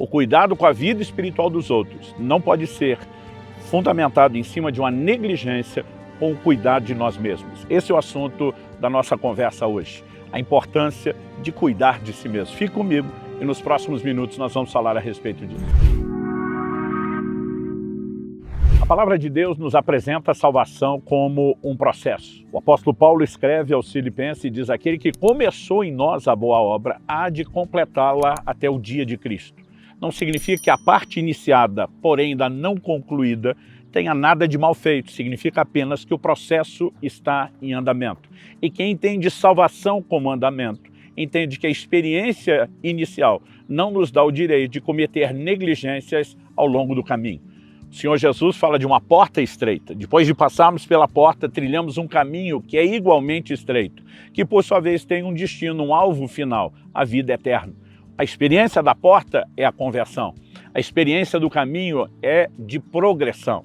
O cuidado com a vida espiritual dos outros não pode ser fundamentado em cima de uma negligência com o cuidado de nós mesmos. Esse é o assunto da nossa conversa hoje. A importância de cuidar de si mesmo. Fique comigo e nos próximos minutos nós vamos falar a respeito disso. A palavra de Deus nos apresenta a salvação como um processo. O apóstolo Paulo escreve aos Filipenses e diz: aquele que começou em nós a boa obra há de completá-la até o dia de Cristo. Não significa que a parte iniciada, porém ainda não concluída, tenha nada de mal feito. Significa apenas que o processo está em andamento. E quem entende salvação como andamento, entende que a experiência inicial não nos dá o direito de cometer negligências ao longo do caminho. O Senhor Jesus fala de uma porta estreita. Depois de passarmos pela porta, trilhamos um caminho que é igualmente estreito, que por sua vez tem um destino, um alvo final, a vida eterna. A experiência da porta é a conversão. A experiência do caminho é de progressão.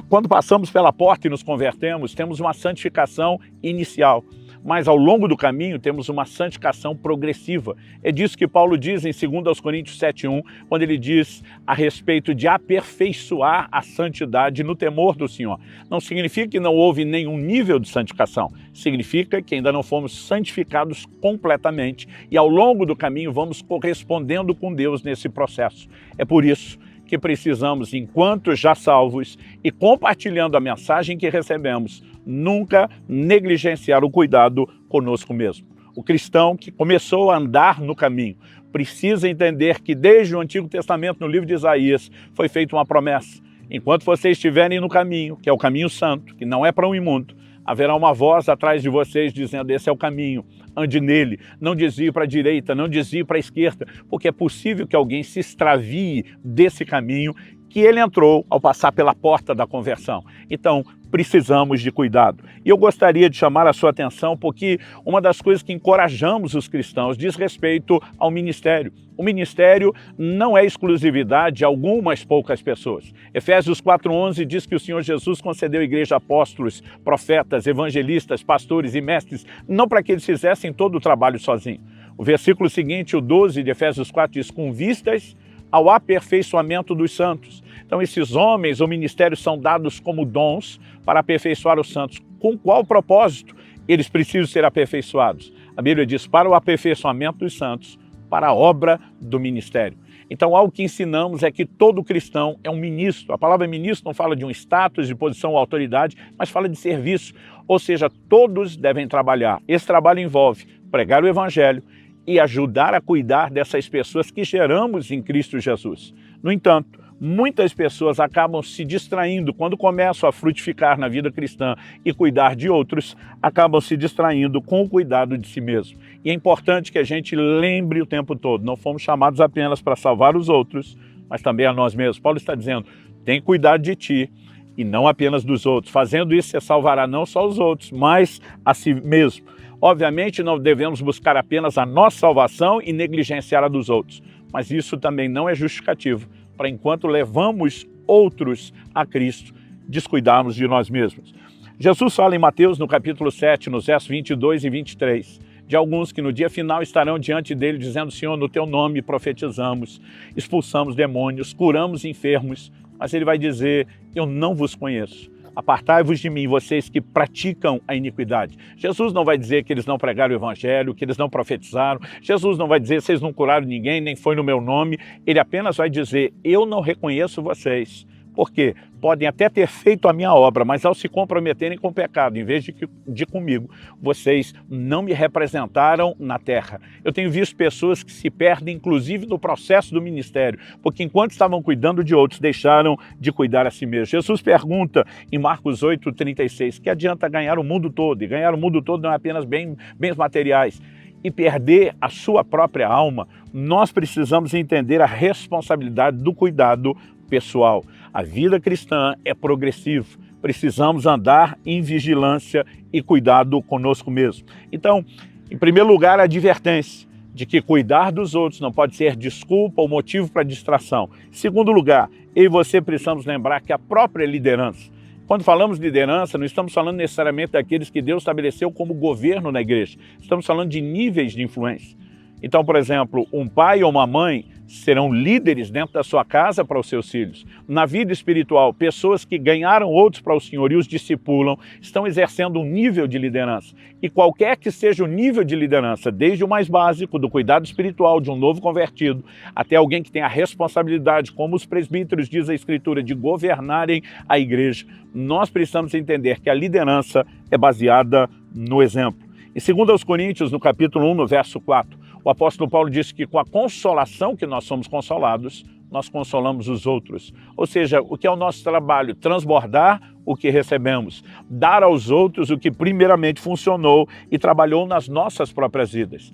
Quando passamos pela porta e nos convertemos, temos uma santificação inicial. Mas ao longo do caminho temos uma santificação progressiva. É disso que Paulo diz em 2 Coríntios 7:1, quando ele diz a respeito de aperfeiçoar a santidade no temor do Senhor. Não significa que não houve nenhum nível de santificação, significa que ainda não fomos santificados completamente e ao longo do caminho vamos correspondendo com Deus nesse processo. É por isso que precisamos, enquanto já salvos e compartilhando a mensagem que recebemos, nunca negligenciar o cuidado conosco mesmo. O cristão que começou a andar no caminho precisa entender que desde o Antigo Testamento, no livro de Isaías, foi feita uma promessa. Enquanto vocês estiverem no caminho, que é o caminho santo, que não é para o imundo, haverá uma voz atrás de vocês dizendo: esse é o caminho, ande nele, não desvie para a direita, não desvie para a esquerda, porque é possível que alguém se extravie desse caminho que ele entrou ao passar pela porta da conversão. Então, precisamos de cuidado. E eu gostaria de chamar a sua atenção porque uma das coisas que encorajamos os cristãos diz respeito ao ministério. O ministério não é exclusividade de algumas poucas pessoas. Efésios 4:11 diz que o Senhor Jesus concedeu à igreja apóstolos, profetas, evangelistas, pastores e mestres, não para que eles fizessem todo o trabalho sozinhos. O versículo seguinte, o 12 de Efésios 4, diz: com vistas ao aperfeiçoamento dos santos. Então esses homens ou ministérios são dados como dons para aperfeiçoar os santos. Com qual propósito eles precisam ser aperfeiçoados? A Bíblia diz: para o aperfeiçoamento dos santos, para a obra do ministério. Então algo que ensinamos é que todo cristão é um ministro. A palavra ministro não fala de um status, de posição ou autoridade, mas fala de serviço. Ou seja, todos devem trabalhar. Esse trabalho envolve pregar o evangelho e ajudar a cuidar dessas pessoas que geramos em Cristo Jesus. No entanto, muitas pessoas acabam se distraindo quando começam a frutificar na vida cristã e cuidar de outros, acabam se distraindo com o cuidado de si mesmo. E é importante que a gente lembre o tempo todo, não fomos chamados apenas para salvar os outros, mas também a nós mesmos. Paulo está dizendo: tem cuidado de ti e não apenas dos outros. Fazendo isso, você salvará não só os outros, mas a si mesmo. Obviamente, não devemos buscar apenas a nossa salvação e negligenciar a dos outros, mas isso também não é justificativo para, enquanto levamos outros a Cristo, descuidarmos de nós mesmos. Jesus fala em Mateus, no capítulo 7, nos versos 22 e 23, de alguns que no dia final estarão diante dele dizendo: Senhor, no teu nome profetizamos, expulsamos demônios, curamos enfermos, mas ele vai dizer: eu não vos conheço. Apartai-vos de mim, vocês que praticam a iniquidade. Jesus não vai dizer que eles não pregaram o evangelho, que eles não profetizaram. Jesus não vai dizer que vocês não curaram ninguém, nem foi no meu nome. Ele apenas vai dizer: eu não reconheço vocês. Por quê? Podem até ter feito a minha obra, mas ao se comprometerem com o pecado, em vez de comigo, vocês não me representaram na terra. Eu tenho visto pessoas que se perdem, inclusive, no processo do ministério, porque enquanto estavam cuidando de outros, deixaram de cuidar a si mesmos. Jesus pergunta em Marcos 8:36, que adianta ganhar o mundo todo? E ganhar o mundo todo não é apenas bens materiais. E perder a sua própria alma. Nós precisamos entender a responsabilidade do cuidado pessoal. A vida cristã é progressiva. Precisamos andar em vigilância e cuidado conosco mesmo. Então, em primeiro lugar, a advertência de que cuidar dos outros não pode ser desculpa ou motivo para distração. Em segundo lugar, eu e você precisamos lembrar que a própria liderança, quando falamos de liderança, não estamos falando necessariamente daqueles que Deus estabeleceu como governo na igreja. Estamos falando de níveis de influência. Então, por exemplo, um pai ou uma mãe serão líderes dentro da sua casa para os seus filhos. Na vida espiritual, pessoas que ganharam outros para o Senhor e os discipulam, estão exercendo um nível de liderança. E qualquer que seja o nível de liderança, desde o mais básico, do cuidado espiritual de um novo convertido, até alguém que tem a responsabilidade, como os presbíteros, diz a Escritura, de governarem a igreja, nós precisamos entender que a liderança é baseada no exemplo. Em 2 Coríntios, no capítulo 1, no verso 4, o apóstolo Paulo disse que com a consolação que nós somos consolados, nós consolamos os outros. Ou seja, o que é o nosso trabalho? Transbordar o que recebemos, dar aos outros o que primeiramente funcionou e trabalhou nas nossas próprias vidas.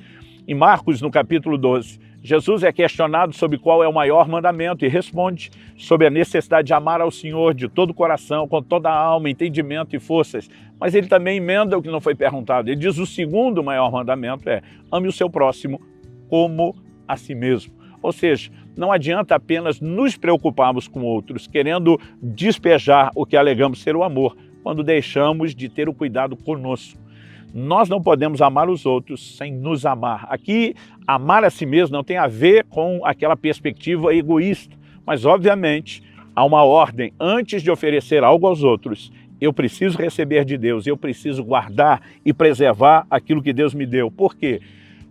Em Marcos, no capítulo 12, Jesus é questionado sobre qual é o maior mandamento e responde sobre a necessidade de amar ao Senhor de todo o coração, com toda a alma, entendimento e forças. Mas ele também emenda o que não foi perguntado. Ele diz o segundo maior mandamento é: ame o seu próximo como a si mesmo. Ou seja, não adianta apenas nos preocuparmos com outros, querendo despejar o que alegamos ser o amor, quando deixamos de ter o cuidado conosco. Nós não podemos amar os outros sem nos amar. Aqui, amar a si mesmo não tem a ver com aquela perspectiva egoísta, mas, obviamente, há uma ordem. Antes de oferecer algo aos outros, eu preciso receber de Deus, eu preciso guardar e preservar aquilo que Deus me deu. Por quê?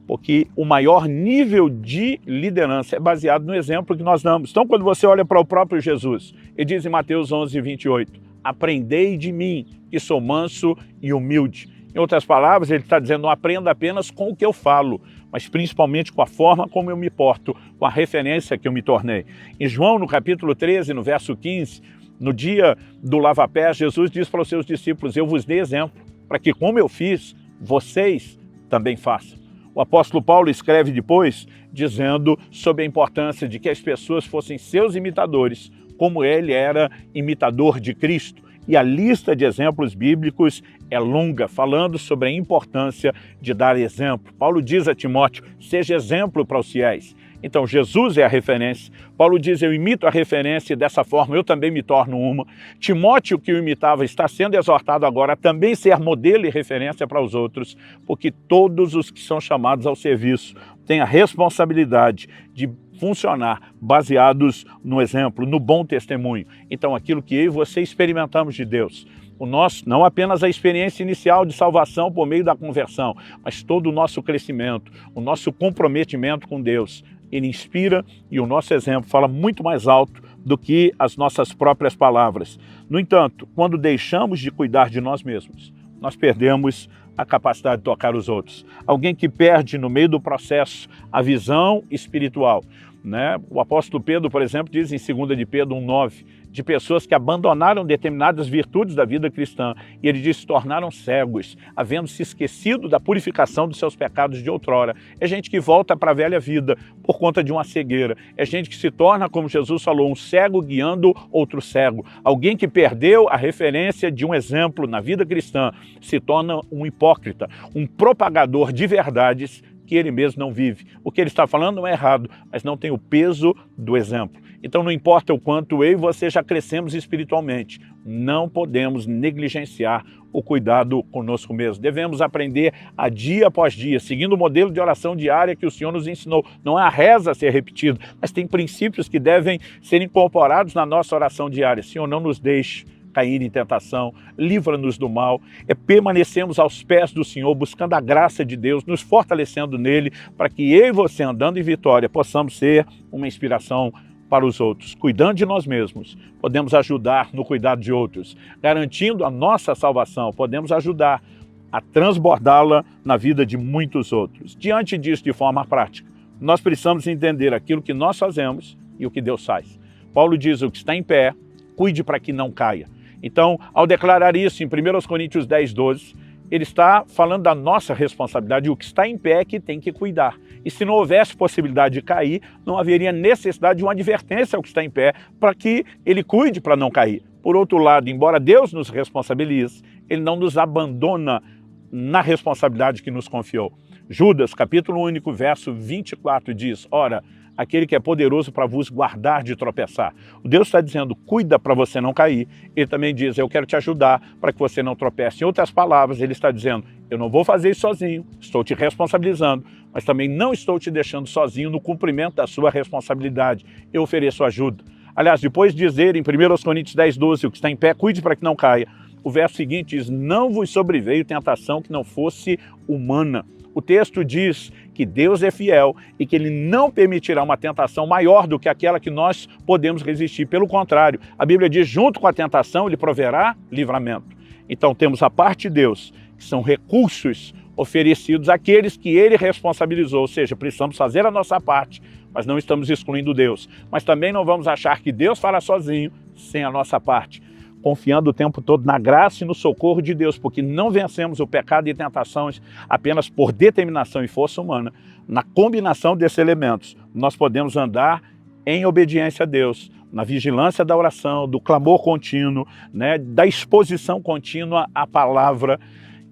Porque o maior nível de liderança é baseado no exemplo que nós damos. Então, quando você olha para o próprio Jesus, ele diz em Mateus 11, 28, aprendei de mim, que sou manso e humilde. Em outras palavras, ele está dizendo, não aprenda apenas com o que eu falo, mas principalmente com a forma como eu me porto, com a referência que eu me tornei. Em João, no capítulo 13, no verso 15, no dia do lava-pés, Jesus diz para os seus discípulos, eu vos dei exemplo, para que como eu fiz, vocês também façam. O apóstolo Paulo escreve depois, dizendo sobre a importância de que as pessoas fossem seus imitadores, como ele era imitador de Cristo. E a lista de exemplos bíblicos é longa, falando sobre a importância de dar exemplo. Paulo diz a Timóteo, seja exemplo para os fiéis. Então, Jesus é a referência. Paulo diz, eu imito a referência e dessa forma eu também me torno uma. Timóteo, que o imitava, está sendo exortado agora a também ser modelo e referência para os outros, porque todos os que são chamados ao serviço têm a responsabilidade de funcionar baseados no exemplo, no bom testemunho. Então, aquilo que eu e você experimentamos de Deus, o nosso, não apenas a experiência inicial de salvação por meio da conversão, mas todo o nosso crescimento, o nosso comprometimento com Deus, ele inspira e o nosso exemplo fala muito mais alto do que as nossas próprias palavras. No entanto, quando deixamos de cuidar de nós mesmos, nós perdemos a capacidade de tocar os outros. Alguém que perde no meio do processo a visão espiritual, né? O apóstolo Pedro, por exemplo, diz em 2 de Pedro 1,9, de pessoas que abandonaram determinadas virtudes da vida cristã, e ele diz, se tornaram cegos, havendo se esquecido da purificação dos seus pecados de outrora. É gente que volta para a velha vida por conta de uma cegueira. É gente que se torna, como Jesus falou, um cego guiando outro cego. Alguém que perdeu a referência de um exemplo na vida cristã se torna um hipócrita, um propagador de verdades que ele mesmo não vive. O que ele está falando não é errado, mas não tem o peso do exemplo. Então não importa o quanto eu e você já crescemos espiritualmente, não podemos negligenciar o cuidado conosco mesmo. Devemos aprender a dia após dia, seguindo o modelo de oração diária que o Senhor nos ensinou. Não é a reza a ser repetida, mas tem princípios que devem ser incorporados na nossa oração diária. Senhor, não nos deixe cair em tentação, livra-nos do mal, permanecemos aos pés do Senhor, buscando a graça de Deus, nos fortalecendo nele, para que eu e você, andando em vitória, possamos ser uma inspiração para os outros. Cuidando de nós mesmos, podemos ajudar no cuidado de outros. Garantindo a nossa salvação, podemos ajudar a transbordá-la na vida de muitos outros. Diante disso, de forma prática, nós precisamos entender aquilo que nós fazemos e o que Deus faz. Paulo diz, o que está em pé, cuide para que não caia. Então, ao declarar isso em 1 Coríntios 10, 12, ele está falando da nossa responsabilidade, o que está em pé é que tem que cuidar. E se não houvesse possibilidade de cair, não haveria necessidade de uma advertência ao que está em pé para que ele cuide para não cair. Por outro lado, embora Deus nos responsabilize, ele não nos abandona na responsabilidade que nos confiou. Judas, capítulo único, verso 24, diz, ora, aquele que é poderoso para vos guardar de tropeçar. O Deus está dizendo, cuida para você não cair. Ele também diz, eu quero te ajudar para que você não tropece. Em outras palavras, ele está dizendo, eu não vou fazer isso sozinho, estou te responsabilizando, mas também não estou te deixando sozinho no cumprimento da sua responsabilidade. Eu ofereço ajuda. Aliás, depois de dizer em 1 Coríntios 10:12, o que está em pé, cuide para que não caia, o verso seguinte diz, não vos sobreveio tentação que não fosse humana. O texto diz que Deus é fiel e que Ele não permitirá uma tentação maior do que aquela que nós podemos resistir. Pelo contrário, a Bíblia diz, junto com a tentação, Ele proverá livramento. Então temos a parte de Deus, que são recursos oferecidos àqueles que Ele responsabilizou, ou seja, precisamos fazer a nossa parte, mas não estamos excluindo Deus. Mas também não vamos achar que Deus fará sozinho, sem a nossa parte, confiando o tempo todo na graça e no socorro de Deus, porque não vencemos o pecado e tentações apenas por determinação e força humana. Na combinação desses elementos, nós podemos andar em obediência a Deus, na vigilância da oração, do clamor contínuo, né, da exposição contínua à palavra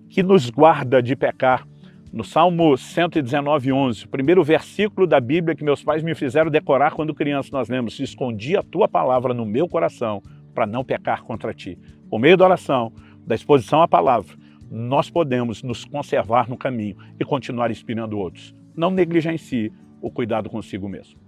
que nos guarda de pecar. No Salmo 119:11, o primeiro versículo da Bíblia que meus pais me fizeram decorar quando criança, nós lemos, escondi a tua palavra no meu coração, para não pecar contra ti. Por meio da oração, da exposição à palavra, nós podemos nos conservar no caminho e continuar inspirando outros. Não negligencie o cuidado consigo mesmo.